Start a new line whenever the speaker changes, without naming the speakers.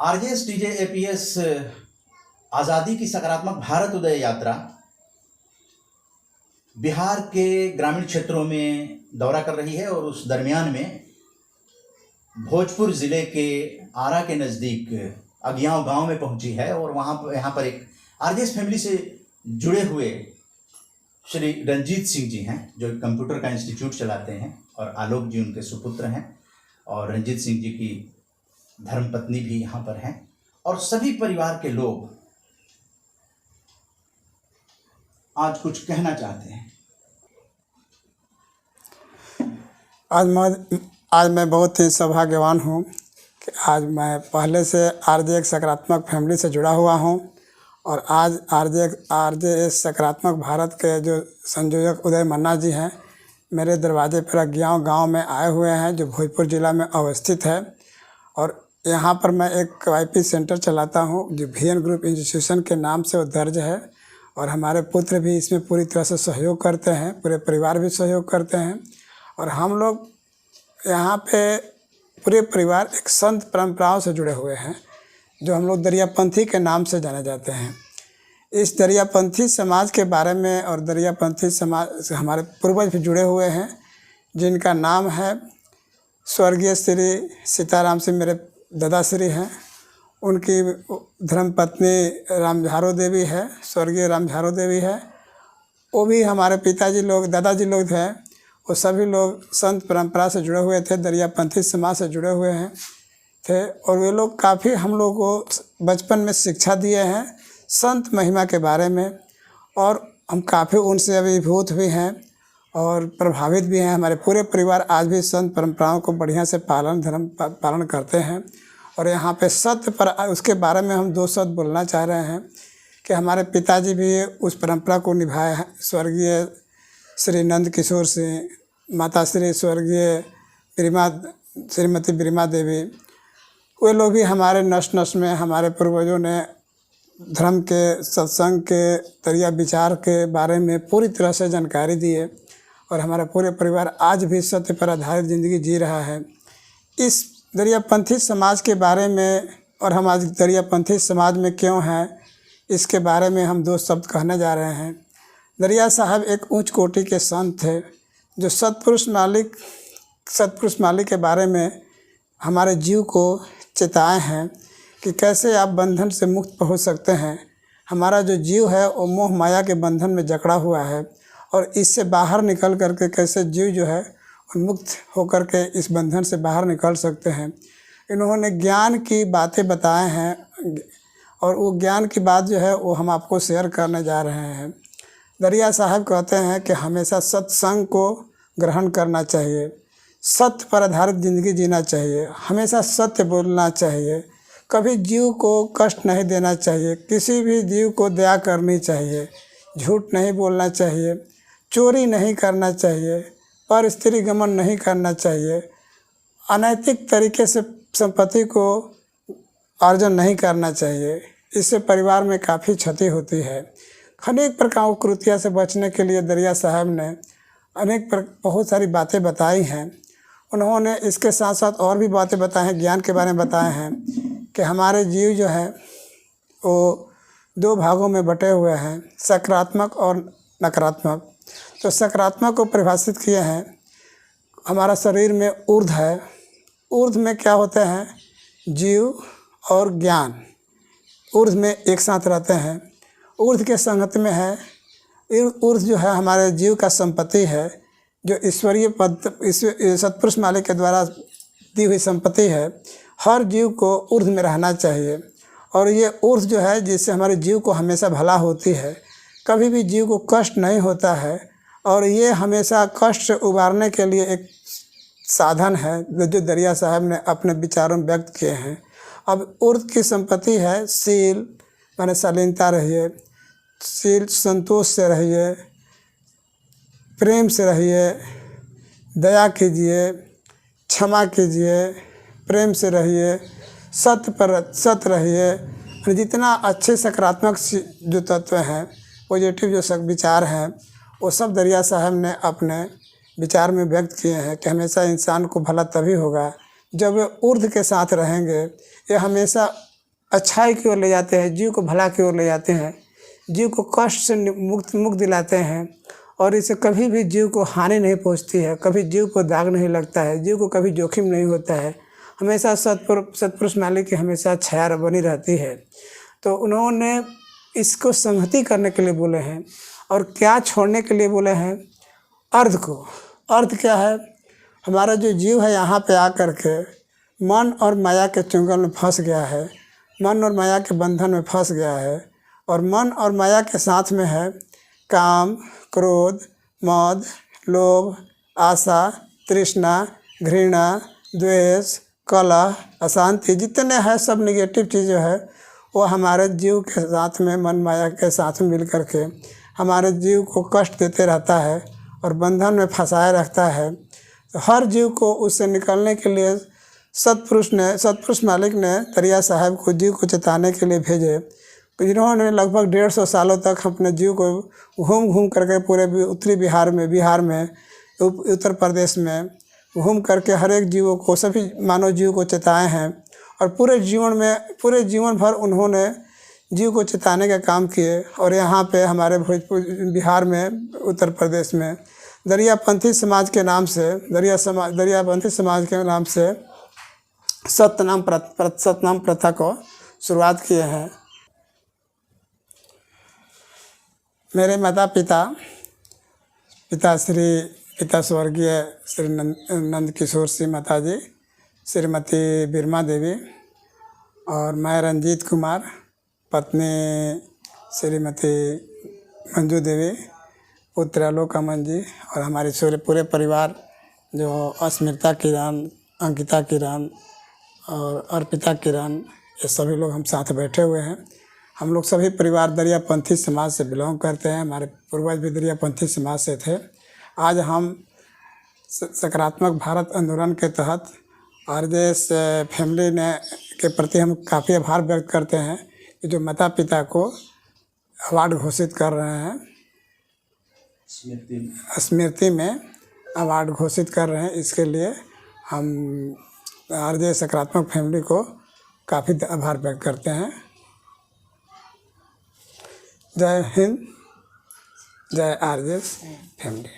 RJS TJ APS आज़ादी की सकारात्मक भारत उदय यात्रा बिहार के ग्रामीण क्षेत्रों में दौरा कर रही है और उस दरमियान में भोजपुर ज़िले के आरा के नज़दीक अगियाँव गांव में पहुंची है और यहाँ पर एक आरजेएस फैमिली से जुड़े हुए श्री रंजीत सिंह जी हैं, जो कंप्यूटर का इंस्टीट्यूट चलाते हैं, और आलोक जी उनके सुपुत्र हैं, और रंजीत सिंह जी की धर्मपत्नी भी यहाँ पर हैं, और सभी परिवार के लोग आज कुछ कहना चाहते हैं।
आज मैं बहुत ही सौभाग्यवान हूँ कि आज मैं पहले से आरजेएस सकारात्मक फैमिली से जुड़ा हुआ हूँ और आज आरजेएस सकारात्मक भारत के जो संयोजक उदय मन्ना जी हैं, मेरे दरवाजे पर अगियाँव गांव में आए हुए हैं, जो भोजपुर ज़िला में अवस्थित है। और यहाँ पर मैं एक वाईपी सेंटर चलाता हूँ जो VN ग्रुप इंस्टीट्यूशन के नाम से वो दर्ज है, और हमारे पुत्र भी इसमें पूरी तरह से सहयोग करते हैं, पूरे परिवार भी सहयोग करते हैं। और हम लोग यहाँ पे पूरे परिवार एक संत परंपराओं से जुड़े हुए हैं, जो हम लोग दरियापंथी के नाम से जाने जाते हैं। इस दरियापंथी समाज के बारे में, और दरियापंथी समाज से हमारे पूर्वज भी जुड़े हुए हैं, जिनका नाम है स्वर्गीय श्री सीताराम सिंह, मेरे दादाश्री हैं। उनकी धर्मपत्नी रामझारो देवी है, स्वर्गीय रामझारो देवी है। वो भी हमारे पिताजी लोग, दादाजी लोग हैं, वो सभी लोग संत परंपरा से जुड़े हुए थे, दरियापंथी समाज से जुड़े हुए हैं थे। और वे लोग काफ़ी हम लोग को बचपन में शिक्षा दिए हैं संत महिमा के बारे में, और हम काफ़ी उनसे अभिभूत भी हैं और प्रभावित भी हैं। हमारे पूरे परिवार आज भी संत परंपराओं को बढ़िया से पालन करते हैं। और यहाँ पे सत्य पर उसके बारे में हम 2 शब्द बोलना चाह रहे हैं कि हमारे पिताजी भी उस परंपरा को निभाए हैं। स्वर्गीय श्री नंद किशोर सिंह, माता श्री स्वर्गीय श्रीमती बिरमा देवी, वे लोग भी हमारे नस में, हमारे पूर्वजों ने धर्म के, सत्संग के, तरिया विचार के बारे में पूरी तरह से जानकारी दी है। और हमारा पूरे परिवार आज भी सत्य पर आधारित ज़िंदगी जी रहा है। इस दरियापंथी समाज के बारे में, और हम आज दरियापंथी समाज में क्यों हैं, इसके बारे में हम 2 शब्द कहने जा रहे हैं। दरिया साहब एक उच्च कोटि के संत थे, जो सतपुरुष मालिक के बारे में हमारे जीव को चेताए हैं कि कैसे आप बंधन से मुक्त हो सकते हैं। हमारा जो जीव है वो मोह माया के बंधन में जकड़ा हुआ है, और इससे बाहर निकल करके कैसे जीव जो है मुक्त होकर के इस बंधन से बाहर निकल सकते हैं। इन्होंने ज्ञान की बातें बताए हैं, और वो ज्ञान की बात जो है वो हम आपको शेयर करने जा रहे हैं। दरिया साहब कहते हैं कि हमेशा सत्संग को ग्रहण करना चाहिए, सत्य पर आधारित ज़िंदगी जीना चाहिए, हमेशा सत्य बोलना चाहिए, कभी जीव को कष्ट नहीं देना चाहिए, किसी भी जीव को दया करनी चाहिए, झूठ नहीं बोलना चाहिए, चोरी नहीं करना चाहिए, पर स्त्री गमन नहीं करना चाहिए, अनैतिक तरीके से संपत्ति को अर्जन नहीं करना चाहिए। इससे परिवार में काफ़ी क्षति होती है। अनेक प्रकार की कृतियों से बचने के लिए दरिया साहब ने बहुत सारी बातें बताई हैं। उन्होंने इसके साथ साथ और भी बातें बताई हैं, ज्ञान के बारे में बताए हैं कि हमारे जीव जो है वो 2 भागों में बटे हुए हैं, सकारात्मक और नकारात्मक। तो सकारात्मक को परिभाषित किए हैं, हमारा शरीर में ऊर्ध है, ऊर्ध में क्या होते हैं, जीव और ज्ञान ऊर्ध में एक साथ रहते हैं। ऊर्ध के संगत में है, ऊर्ध जो है हमारे जीव का संपत्ति है, जो ईश्वरीय सतपुरुष मालिक के द्वारा दी हुई संपत्ति है। हर जीव को ऊर्ध में रहना चाहिए, और ये ऊर्ध जो है जिससे हमारे जीव को हमेशा भला होती है, कभी भी जीव को कष्ट नहीं होता है। और ये हमेशा कष्ट से उबारने के लिए एक साधन है, जो दरिया साहब ने अपने विचारों में व्यक्त किए हैं। अब ऊर्ध की संपत्ति है शील, माने शालीनता रहिए, शील संतोष से रहिए, प्रेम से रहिए, दया कीजिए, क्षमा कीजिए, प्रेम से रहिए, सत्य रहिए। जितना अच्छे सकारात्मक जो तत्व हैं, पॉजिटिव जो सब विचार हैं, वो सब दरिया साहब ने अपने विचार में व्यक्त किए हैं कि हमेशा इंसान को भला तभी होगा जब वे ऊर्ध के साथ रहेंगे। ये हमेशा अच्छाई की ओर ले जाते हैं, जीव को भला की ओर ले जाते हैं, जीव को कष्ट से मुक्त दिलाते हैं। और इससे कभी भी जीव को हानि नहीं पहुंचती है, कभी जीव को दाग नहीं लगता है, जीव को कभी जोखिम नहीं होता है। हमेशा सत्पुरुष मालिक की हमेशा छाया बनी रहती है। तो उन्होंने इसको संहति करने के लिए बोले हैं। और क्या छोड़ने के लिए बोले हैं? अर्थ को। अर्थ क्या है? हमारा जो जीव है यहाँ पे आकर के मन और माया के चुंगल में फंस गया है, मन और माया के बंधन में फंस गया है। और मन और माया के साथ में है काम, क्रोध, मद, लोभ, आशा, तृष्णा, घृणा, द्वेष, कलह, अशांति, जितने हैं सब निगेटिव चीज़ें है वो हमारे जीव के साथ में, मन माया के साथ में मिल कर के हमारे जीव को कष्ट देते रहता है और बंधन में फंसाए रखता है। तो हर जीव को उससे निकलने के लिए सत्पुरुष मालिक ने तरिया साहब को जीव को चेताने के लिए भेजे। जिन्होंने लगभग 150 सालों तक अपने जीव को घूम करके पूरे उत्तरी बिहार में, उत्तर प्रदेश में घूम करके हर एक जीवों को, सभी मानव जीव को चेताए हैं। और पूरे जीवन भर उन्होंने जीव को चेताने का काम किए। और यहाँ पे हमारे भोजपुर बिहार में, उत्तर प्रदेश में दरियापंथी समाज के नाम से, दरियापंथी समाज के नाम से सतनाम प्रथा को शुरुआत किए हैं। मेरे माता पिता स्वर्गीय श्री नंद किशोर सिंह माता जी, श्रीमती बिरमा देवी, और मैं रंजीत कुमार, पत्नी श्रीमती मंजू देवी, पुत्र आलोक अमन जी, और हमारे पूरे परिवार जो अस्मिता किरण, अंकिता किरण और अर्पिता किरण, ये सभी लोग हम साथ बैठे हुए हैं। हम लोग सभी परिवार दरियापंथी समाज से बिलोंग करते हैं। हमारे पूर्वज भी दरियापंथी समाज से थे। आज हम सकारात्मक भारत आंदोलन के तहत आरजेएस फैमिली के प्रति हम काफ़ी आभार व्यक्त करते हैं कि जो माता पिता को अवार्ड घोषित कर रहे हैं, स्मृति में अवार्ड घोषित कर रहे हैं। इसके लिए हम आरजेएस सकारात्मक फैमिली को काफ़ी आभार व्यक्त करते हैं। जय हिंद, जय आरजेएस फैमिली।